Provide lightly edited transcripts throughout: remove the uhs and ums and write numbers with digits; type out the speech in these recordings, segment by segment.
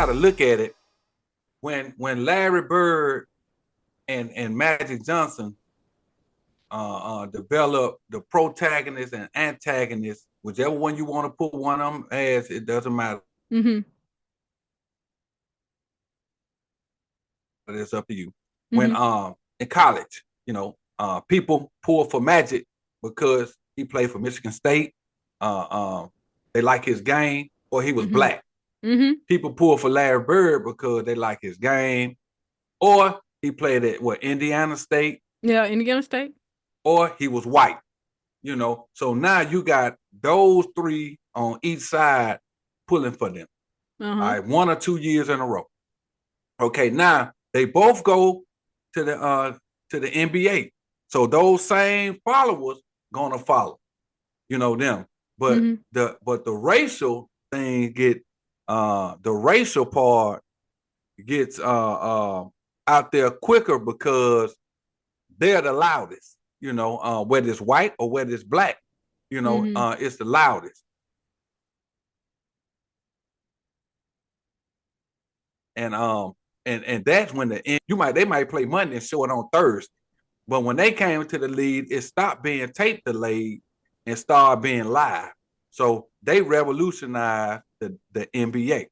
got to look at it. When Larry Bird and Magic Johnson develop the protagonist and antagonist, whichever one you want to put one of them as, it doesn't matter. Mm-hmm. It's up to you. Mm-hmm. When in college, people pull for Magic because he played for Michigan State. They like his game, or he was Mm-hmm. black. Mm-hmm. People pull for Larry Bird because they like his game, or he played at Indiana State. Yeah, Indiana State. Or he was white. So now you got those three on each side pulling for them. Uh-huh. All right, 1 or 2 years in a row. Okay, now they both go to the NBA. So those same followers gonna follow, them. But the racial thing the racial part gets out there quicker because they're the loudest, whether it's white or whether it's black, it's the loudest. And that's when they might play Monday and show it on Thursday. But when they came to the league, it stopped being tape delayed and started being live. So they revolutionized the NBA.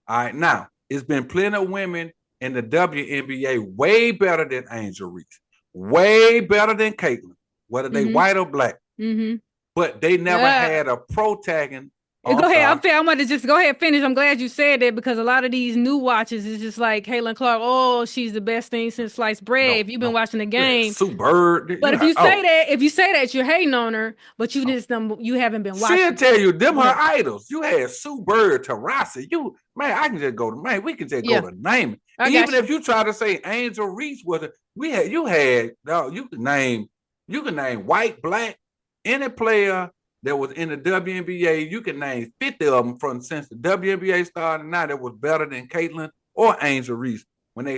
All right, now it's been plenty of women in the WNBA way better than Angel Reese, way better than Caitlin, whether they white or black. Mm-hmm. But they never had a protagonist. Go ahead. I'm going to just go ahead and finish. I'm glad you said that because a lot of these new watches is just like Caitlin Clark. Oh, she's the best thing since sliced bread. If you've been watching the game, Sue Bird. But if you say that, you're hating on her. But you haven't been watching. She'll tell you them her idols. You had Sue Bird, Tarasi. I can just go to we can just go to name it. Even if you try to say Angel Reese was it, you can name white, black, any player that was in the WNBA. You can name 50 of them since the WNBA started now that was better than Caitlin or Angel Reese before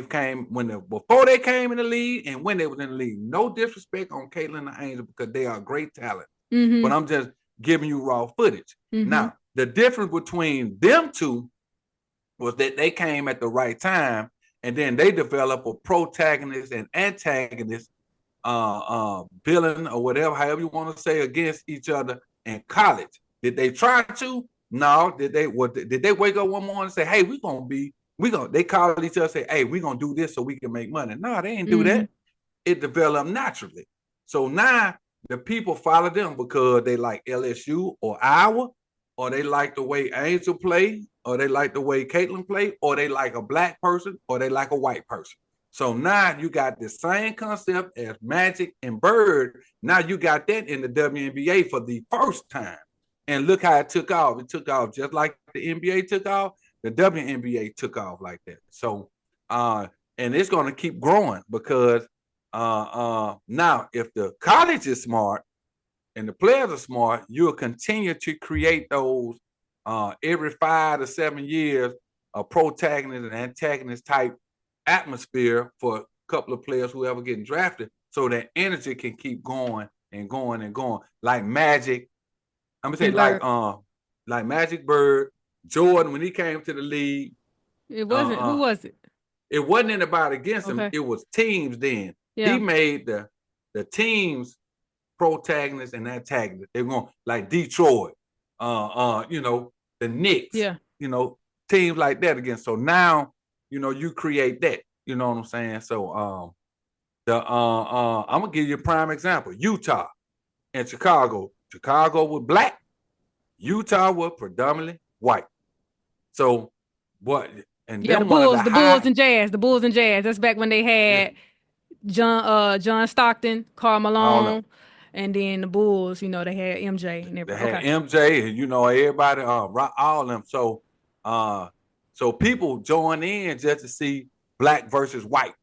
they came in the league and when they was in the league. No disrespect on Caitlin and Angel because they are great talent. Mm-hmm. But I'm just giving you raw footage. Mm-hmm. Now, the difference between them two was that they came at the right time, and then they developed a protagonist and antagonist, villain or whatever, however you want to say, against each other in college. Did they try to? No. Did they wake up one morning and say, hey, they called each other and say, hey, we're going to do this so we can make money. No, they didn't do that. It developed naturally. So now the people follow them because they like LSU or Iowa, or they like the way Angel play, or they like the way Caitlin play, or they like a black person, or they like a white person. So now you got the same concept as Magic and Bird. Now you got that in the WNBA for the first time. And look how it took off. It took off just like the NBA took off. The WNBA took off like that. So, and it's going to keep growing because now if the college is smart and the players are smart, you'll continue to create those every 5 to 7 years, a protagonist and antagonist type atmosphere for a couple of players who ever getting drafted, so that energy can keep going and going and going. Like Magic, I'm gonna say like Magic Bird, Jordan when he came to the league. It wasn't. Who was it? It wasn't anybody against him. It was teams then. Yeah. He made the teams protagonists and antagonists. They're going like Detroit, the Knicks, teams like that again. So now, you create that. You know what I'm saying? So I'm gonna give you a prime example. Utah and Chicago. Chicago was black. Utah was predominantly white. So what? And the Bulls and Jazz. The Bulls and Jazz. That's back when they had John Stockton, Karl Malone. And then the Bulls, they had MJ and everything. They had MJ, and everybody, all of them. So people join in just to see black versus white.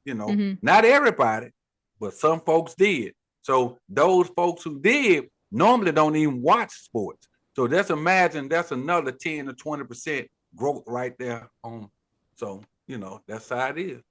Not everybody, but some folks did. So those folks who did normally don't even watch sports. So that's another 10 to 20% growth right there. So that's how it is.